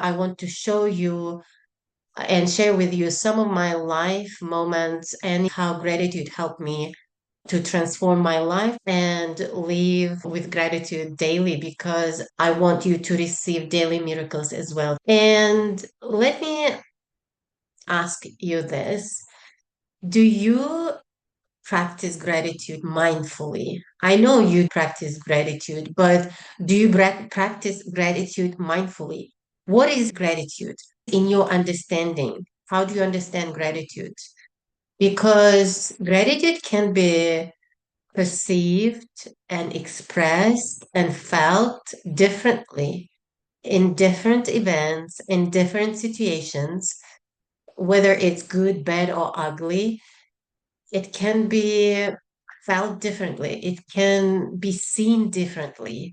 I want to show you and share with you some of my life moments and how gratitude helped me to transform my life and live with gratitude daily because I want you to receive daily miracles as well. And let me ask you this. Do you practice gratitude mindfully? I know you practice gratitude, but do you practice gratitude mindfully? What is gratitude in your understanding? How do you understand gratitude? Because gratitude can be perceived and expressed and felt differently in different events, in different situations, whether it's good, bad, or ugly. It can be felt differently, it can be seen differently.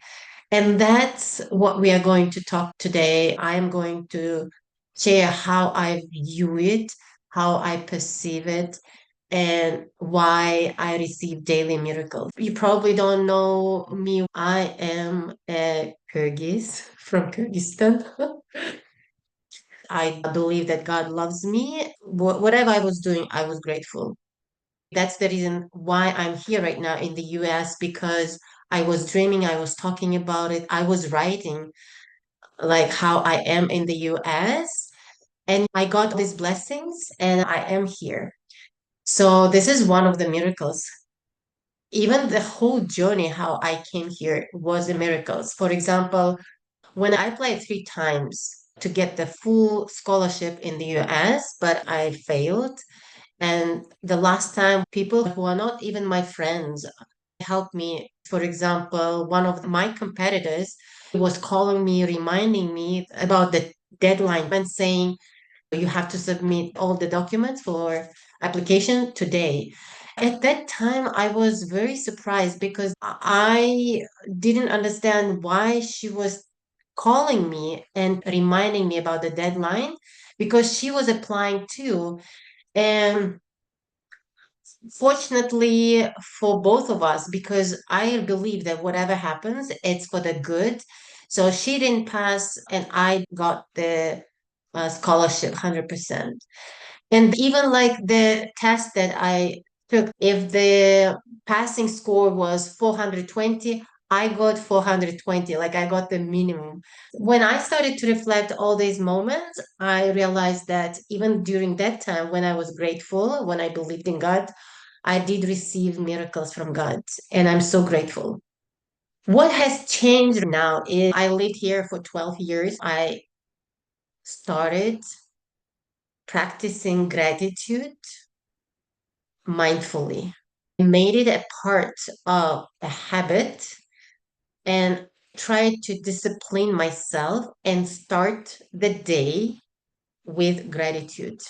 And that's what we are going to talk today. I am going to share how I view it, how I perceive it, and why I receive daily miracles. You probably don't know me. I am a Kyrgyz from Kyrgyzstan. I believe that God loves me. Whatever I was doing, I was grateful. That's the reason why I'm here right now in the US because I was dreaming, I was talking about it, I was writing like how I am in the US and I got these blessings and I am here. So this is one of the miracles. Even the whole journey, how I came here was a miracle. For example, when I applied 3 times to get the full scholarship in the US, but I failed. And the last time, people who are not even my friends helped me. For example, one of my competitors was calling me, reminding me about the deadline and saying, you have to submit all the documents for application today. At that time, I was very surprised because I didn't understand why she was calling me and reminding me about the deadline because she was applying too. And fortunately for both of us, because I believe that whatever happens, it's for the good. So she didn't pass, and I got the scholarship 100%. And even like the test that I took, if the passing score was 420, I got 420, like I got the minimum. When I started to reflect all these moments, I realized that even during that time, when I was grateful, when I believed in God, I did receive miracles from God, and I'm so grateful. What has changed now is I lived here for 12 years. I started practicing gratitude mindfully. I made it a part of a habit and tried to discipline myself and start the day with gratitude.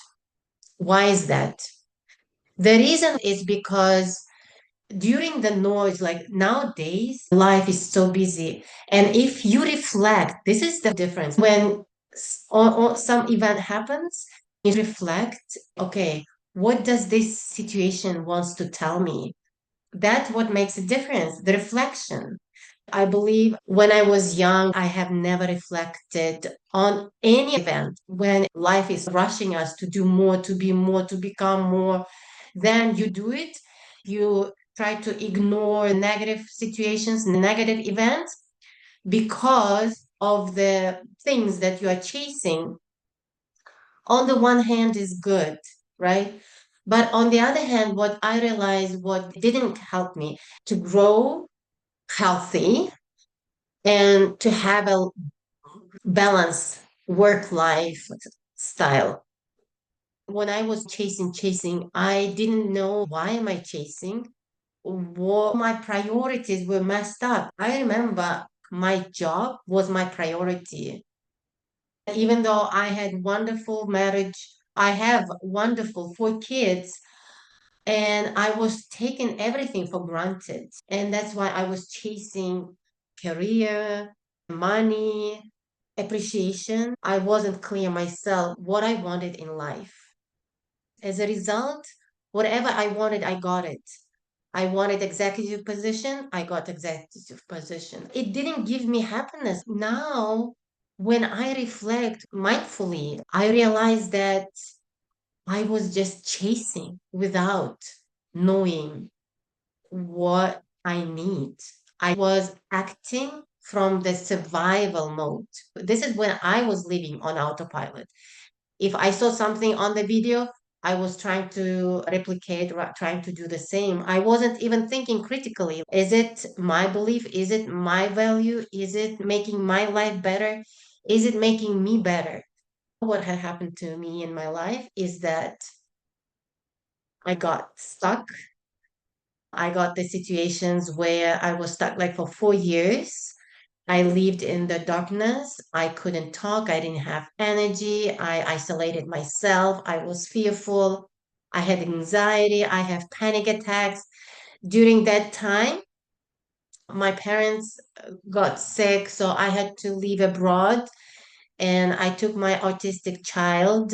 Why is that? The reason is because during the noise, like nowadays, life is so busy. And if you reflect, this is the difference. When some event happens, you reflect, okay, what does this situation wants to tell me? That's what makes a difference, the reflection. I believe when I was young, I have never reflected on any event. When life is rushing us to do more, to be more, to become more, then you do it. You try to ignore negative situations, negative events because of the things that you are chasing. On the one hand is good, right? But on the other hand, what I realized what didn't help me to grow healthy and to have a balanced work life style. When I was chasing, I didn't know why am I chasing? What my priorities were messed up. I remember my job was my priority. Even though I had wonderful marriage, I have wonderful 4 kids, and I was taking everything for granted. And that's why I was chasing career, money, appreciation. I wasn't clear myself what I wanted in life. As a result, whatever I wanted, I got it. I wanted executive position, I got executive position. It didn't give me happiness. Now When I reflect mindfully, I realize that I was just chasing without knowing what I need. I was acting from the survival mode. This is when I was living on autopilot. If I saw something on the video, I was trying to replicate, trying to do the same. I wasn't even thinking critically. Is it my belief? Is it my value? Is it making my life better? Is it making me better? What had happened to me in my life is that I got stuck. I got the situations where I was stuck like for 4 years. I lived in the darkness. I couldn't talk. I didn't have energy. I isolated myself. I was fearful. I had anxiety. I have panic attacks. During that time, my parents got sick, so I had to live abroad. And I took my autistic child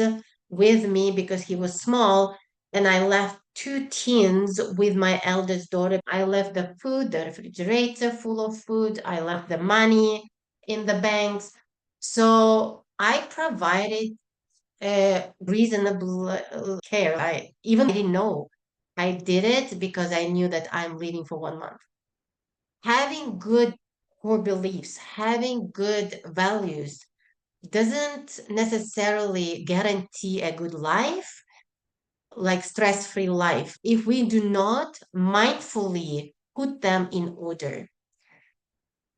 with me because he was small. And I left two teens with my eldest daughter. I left the food, the refrigerator full of food. I left the money in the banks. So I provided reasonable care. I even didn't know. I did it because I knew that I'm leaving for 1 month. Having good core beliefs, having good values doesn't necessarily guarantee a good life, like stress-free life, if we do not mindfully put them in order.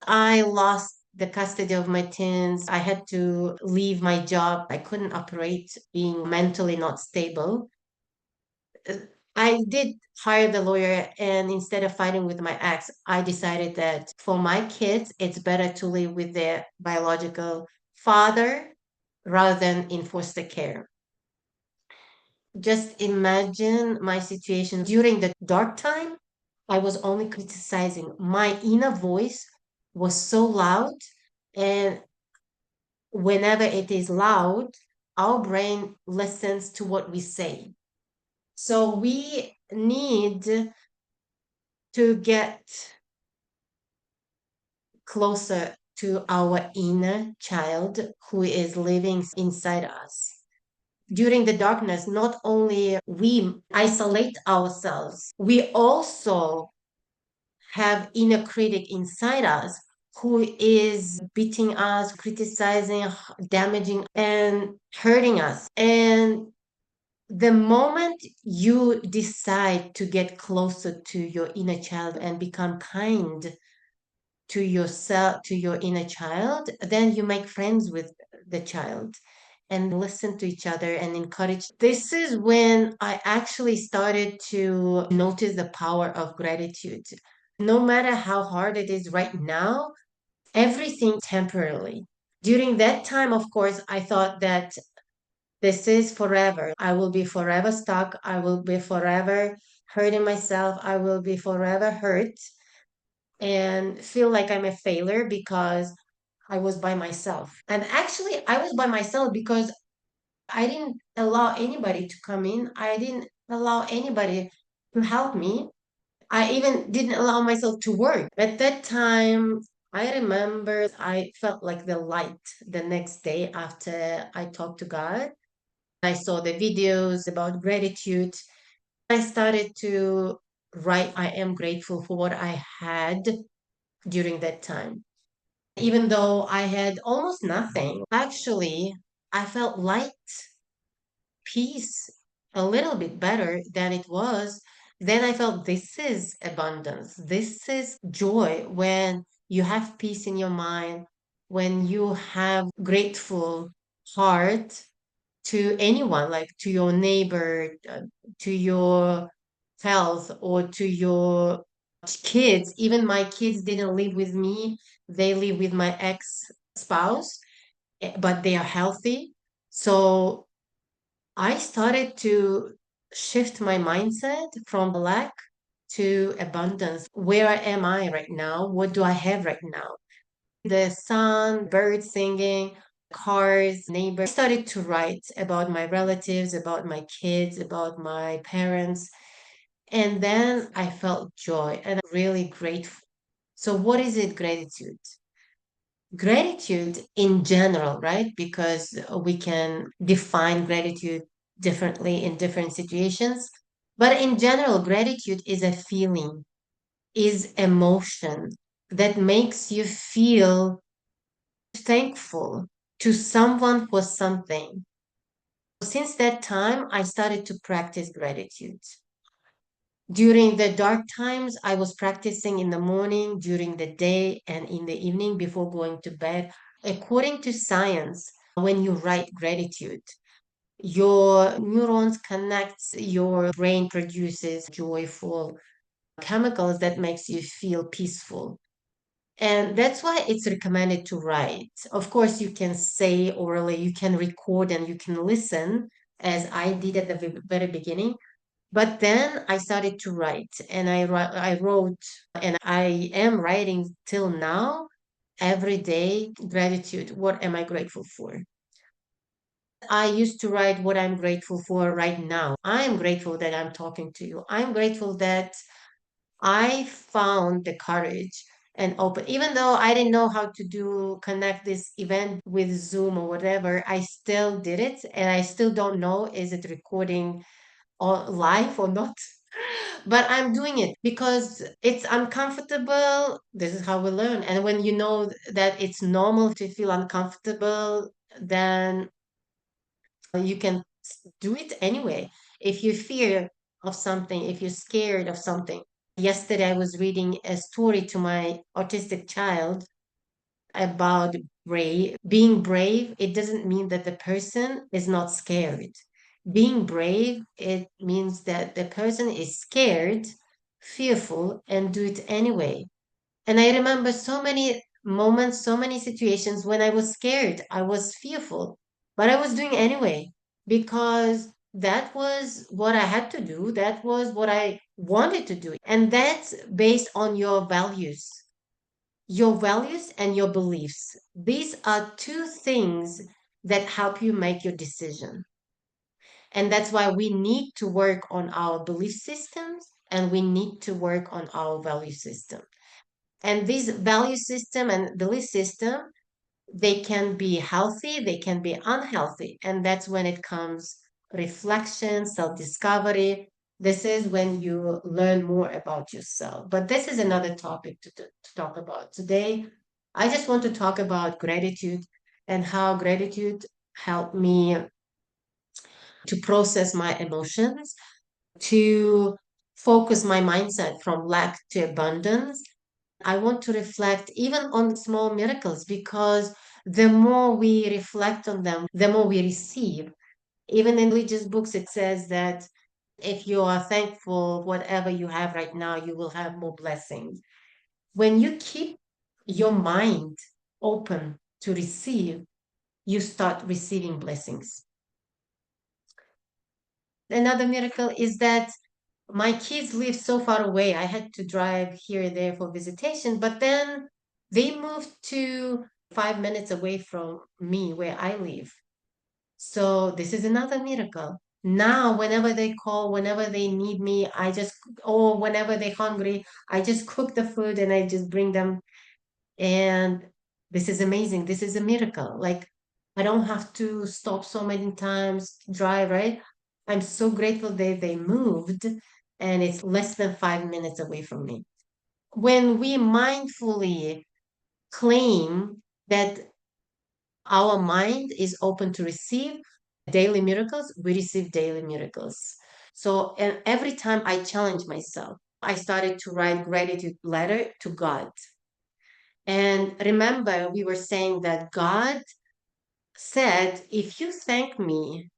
I lost the custody of my teens. I had to leave my job. I couldn't operate being mentally not stable. Uh, I did hire the lawyer, and instead of fighting with my ex, I decided that for my kids, it's better to live with their biological father rather than in foster care. Just imagine my situation during the dark time. I was only criticizing. My inner voice was so loud. And whenever it is loud, our brain listens to what we say. So we need to get closer to our inner child who is living inside us. During the darkness, not only we isolate ourselves, we also have inner critic inside us who is beating us, criticizing, damaging, and hurting us. And the moment you decide to get closer to your inner child and become kind to yourself, to your inner child, then you make friends with the child and listen to each other and encourage. This is when I actually started to notice the power of gratitude. No matter how hard it is right now, everything temporarily. During that time, of course, I thought that this is forever. I will be forever stuck. I will be forever hurting myself. I will be forever hurt and feel like I'm a failure because I was by myself. And actually, I was by myself because I didn't allow anybody to come in. I didn't allow anybody to help me. I even didn't allow myself to work. At that time, I remember I felt like the light the next day after I talked to God. I saw the videos about gratitude. I started to write, I am grateful for what I had during that time. Even though I had almost nothing, actually, I felt light, peace, a little bit better than it was. Then I felt this is abundance. This is joy when you have peace in your mind, when you have grateful heart to anyone, like to your neighbor, to your health, or to your kids. Even my kids didn't live with me, they live with my ex spouse, but they are healthy. So I started to shift my mindset from lack to abundance. Where am I right now? What do I have right now? The sun, birds singing, cars, neighbors. I started to write about my relatives, about my kids, about my parents. And then I felt joy and I'm really grateful. So, what is it, gratitude? Gratitude in general, right? Because we can define gratitude differently in different situations. But in general, gratitude is a feeling, is emotion that makes you feel thankful to someone for something. Since that time, I started to practice gratitude. During the dark times, I was practicing in the morning, during the day, and in the evening before going to bed. According to science, when you write gratitude, your neurons connects, your brain produces joyful chemicals that makes you feel peaceful. And that's why it's recommended to write. Of course, you can say orally, you can record and you can listen, as I did at the very beginning. But then I started to write, and I wrote, and I am writing till now every day gratitude. What am I grateful for? I used to write what I'm grateful for right now. I'm grateful that I'm talking to you. I'm grateful that I found the courage and open, even though I didn't know how to do connect this event with Zoom or whatever, I still did it. And I still don't know is it recording or live or not. But I'm doing it because it's uncomfortable. This is how we learn. And when you know that it's normal to feel uncomfortable, then you can do it anyway. If you fear of something, if you're scared of something. Yesterday, I was reading a story to my autistic child about brave. Being brave, it doesn't mean that the person is not scared. Being brave, it means that the person is scared, fearful, and do it anyway. And I remember so many moments, so many situations when I was scared, I was fearful, but I was doing anyway because that was what I had to do. That was what I wanted to do. And that's based on your values and your beliefs. These are two things that help you make your decision. And that's why we need to work on our belief systems and we need to work on our value system. And this value system and belief system, they can be healthy, they can be unhealthy. And that's when it comes reflection, self-discovery. This is when you learn more about yourself. But this is another topic to talk about. Today, I just want to talk about gratitude and how gratitude helped me to process my emotions, to focus my mindset from lack to abundance. I want to reflect even on small miracles because the more we reflect on them, the more we receive. Even in religious books, it says that if you are thankful, whatever you have right now, you will have more blessings. When you keep your mind open to receive, you start receiving blessings. Another miracle is that my kids live so far away. I had to drive here and there for visitation, but then they moved to 5 minutes away from me where I live. So this is another miracle. Now, whenever they call, whenever they need me, or whenever they're hungry, I just cook the food and I just bring them. And this is amazing. This is a miracle. Like, I don't have to stop so many times, drive, right? I'm so grateful they moved and it's less than 5 minutes away from me. When we mindfully claim that our mind is open to receive daily miracles, we receive daily miracles. So, and every time I challenge myself, I started to write gratitude letter to God. And remember, we were saying that God said, if you thank me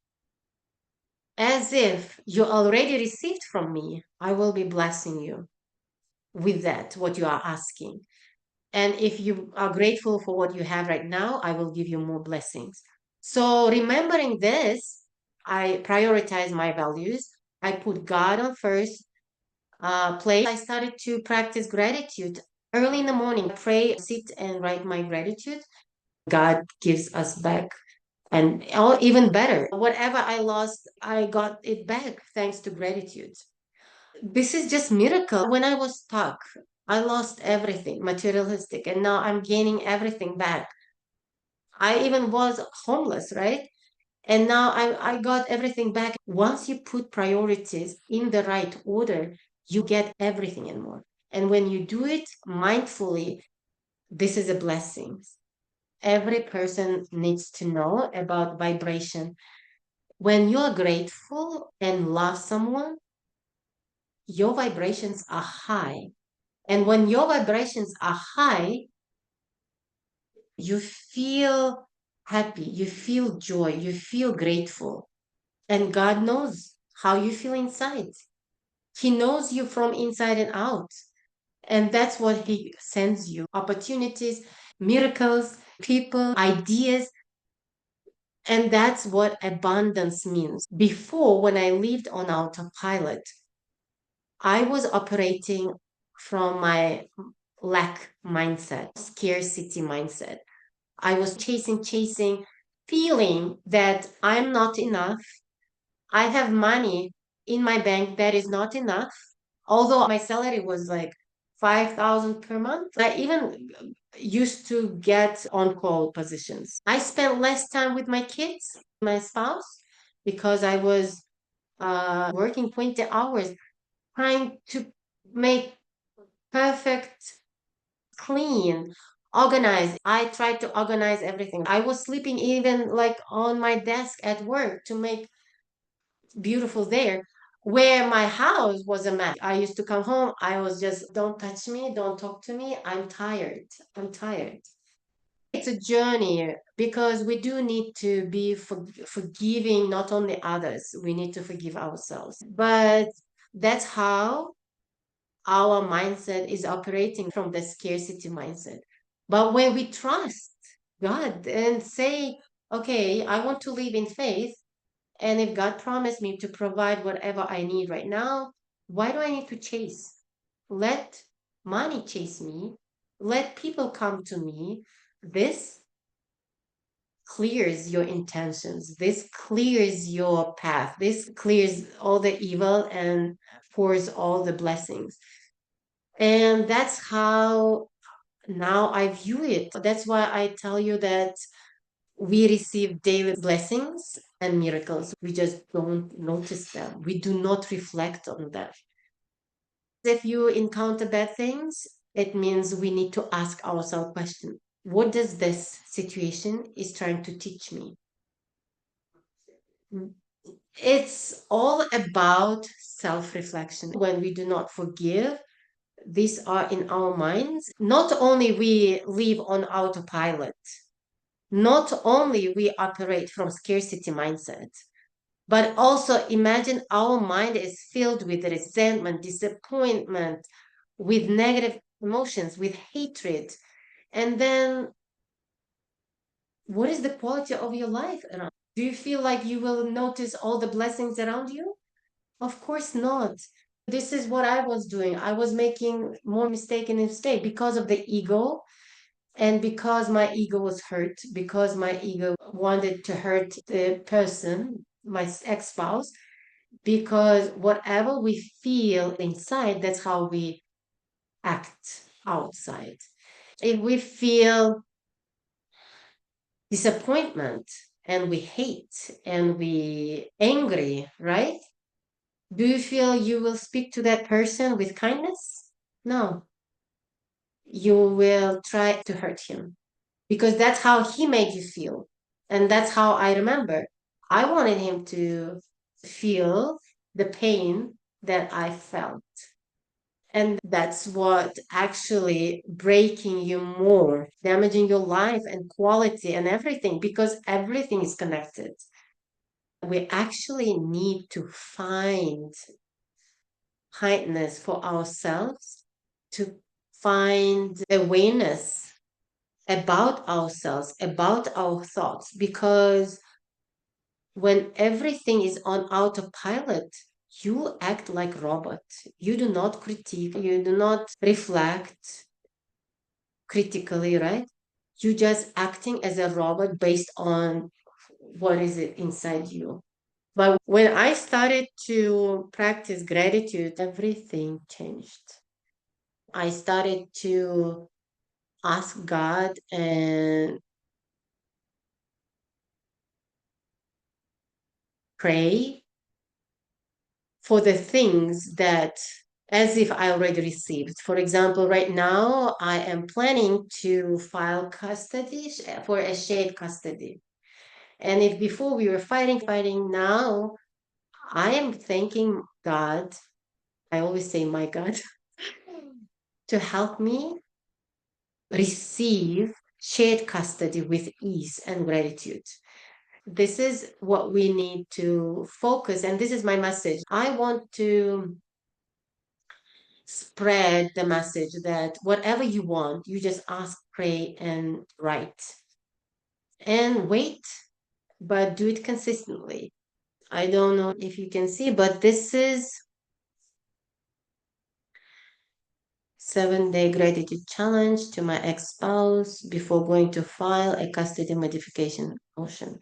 as if you already received from me, I will be blessing you with that, what you are asking. And if you are grateful for what you have right now, I will give you more blessings. So, remembering this, I prioritize my values. I put God on first place. I started to practice gratitude early in the morning. Pray, sit, and write my gratitude. God gives us back. And even better, whatever I lost, I got it back thanks to gratitude. This is just miracle. When I was stuck, I lost everything materialistic, and now I'm gaining everything back. I even was homeless, right? And now I got everything back. Once you put priorities in the right order, you get everything and more. And when you do it mindfully, this is a blessing. Every person needs to know about vibration. When you're grateful and love someone, your vibrations are high. And when your vibrations are high, you feel happy, you feel joy, you feel grateful. And God knows how you feel inside. He knows you from inside and out. And that's what He sends you opportunities, miracles, people, ideas. And that's what abundance means. Before, when I lived on autopilot, I was operating from my lack mindset, scarcity mindset. I was chasing, feeling that I'm not enough. I have money in my bank that is not enough. Although my salary was like 5,000 per month, I even used to get on call positions. I spent less time with my kids, my spouse, because I was working 20 hours trying to make perfect, clean, organized. I tried to organize everything. I was sleeping even like on my desk at work to make beautiful there. Where my house was a mess. I used to come home. I was just, don't touch me, don't talk to me. I'm tired. I'm tired. It's a journey because we do need to be forgiving not only others, we need to forgive ourselves. But that's how our mindset is operating from the scarcity mindset. But when we trust God and say, okay, I want to live in faith, and if God promised me to provide whatever I need right now, why do I need to chase? Let money chase me. Let people come to me. This clears your intentions. This clears your path. This clears all the evil and pours all the blessings. And that's how now I view it. That's why I tell you that we receive daily blessings and miracles. We just don't notice them. We do not reflect on them. If you encounter bad things, it means we need to ask ourselves question. What does this situation is trying to teach me? It's all about self-reflection. When we do not forgive, these are in our minds. Not only we live on autopilot, not only we operate from scarcity mindset, but also imagine our mind is filled with resentment, disappointment, with negative emotions, with hatred. And then what is the quality of your life around? Do you feel like you will notice all the blessings around you? Of course not. This is what I was doing. I was making more mistake and mistake because of the ego and because my ego was hurt, because my ego wanted to hurt the person, my ex-spouse, because whatever we feel inside, that's how we act outside. If we feel disappointment and we hate and we angry, right? Do you feel you will speak to that person with kindness? No, you will try to hurt him because that's how he made you feel. And that's how I remember. I wanted him to feel the pain that I felt. And that's what actually breaking you more, damaging your life and quality and everything, because everything is connected. We actually need to find kindness for ourselves, to find awareness about ourselves, about our thoughts, because when everything is on autopilot, you act like robot. You do not critique, you do not reflect critically, right? You just acting as a robot based on what is it inside you. But when I started to practice gratitude, everything changed. I started to ask God and pray for the things that as if I already received. For example, right now I am planning to file custody for a shared custody. And if before we were fighting, now I am thanking God. I always say, my God, to help me receive shared custody with ease and gratitude. This is what we need to focus. And this is my message. I want to spread the message that whatever you want, you just ask, pray, and write. And wait, but do it consistently. I don't know if you can see, but this is 7-day gratitude challenge to my ex-spouse before going to file a custody modification motion.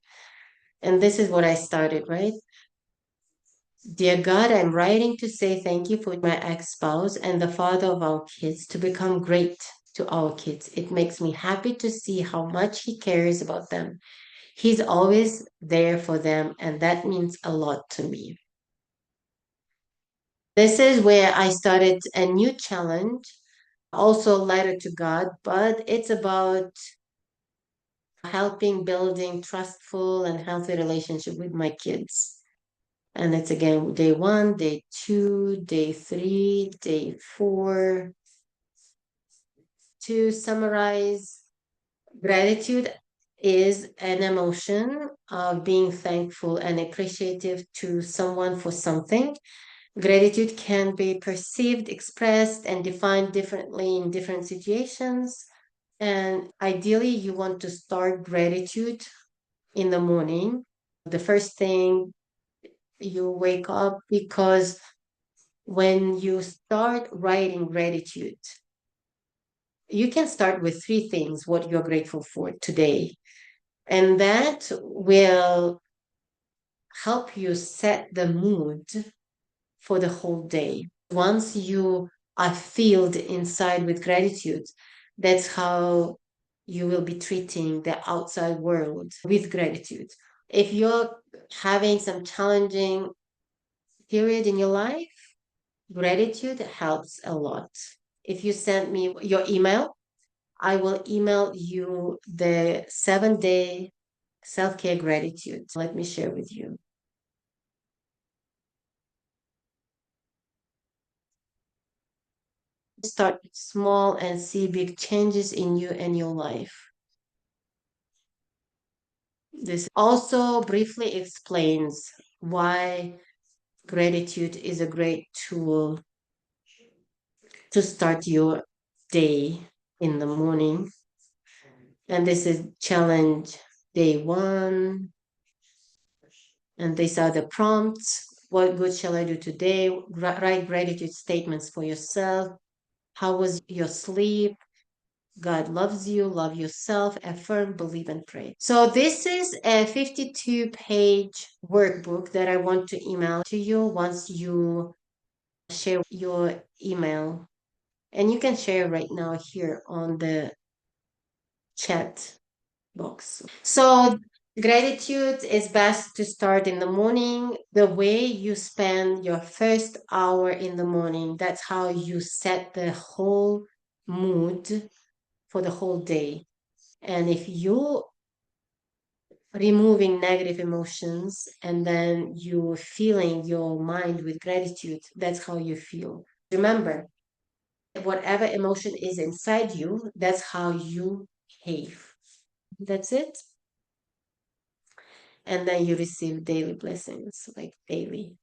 And this is what I started, right? Dear God, I'm writing to say thank you for my ex-spouse and the father of our kids to become great to our kids. It makes me happy to see how much he cares about them. He's always there for them, and that means a lot to me. This is where I started a new challenge, also a letter to God, but it's about helping building trustful and healthy relationship with my kids. And it's again day 1, day 2, day 3, day 4. To summarize, gratitude is an emotion of being thankful and appreciative to someone for something. Gratitude can be perceived, expressed, and defined differently in different situations. And ideally, you want to start gratitude in the morning, the first thing you wake up, because when you start writing gratitude, you can start with 3 things what you're grateful for today. And that will help you set the mood for the whole day. Once you are filled inside with gratitude, that's how you will be treating the outside world with gratitude. If you're having some challenging period in your life, gratitude helps a lot. If you send me your email, I will email you the 7-day self care gratitude. Let me share with you. Start small and see big changes in you and your life. This also briefly explains why gratitude is a great tool to start your day in the morning. And this is challenge day 1. And these are the prompts. What good shall I do today? Write gratitude statements for yourself. How was your sleep? God loves you, love yourself, affirm, believe, and pray. So, this is a 52-page workbook that I want to email to you once you share your email. And you can share right now here on the chat box. So, gratitude is best to start in the morning. The way you spend your first hour in the morning, that's how you set the whole mood for the whole day. And if you removing negative emotions and then you filling your mind with gratitude, that's how you feel. Remember, whatever emotion is inside you, that's how you behave. That's it. And then you receive daily blessings, like daily.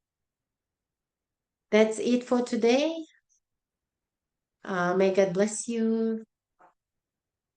That's it for today. May God bless you.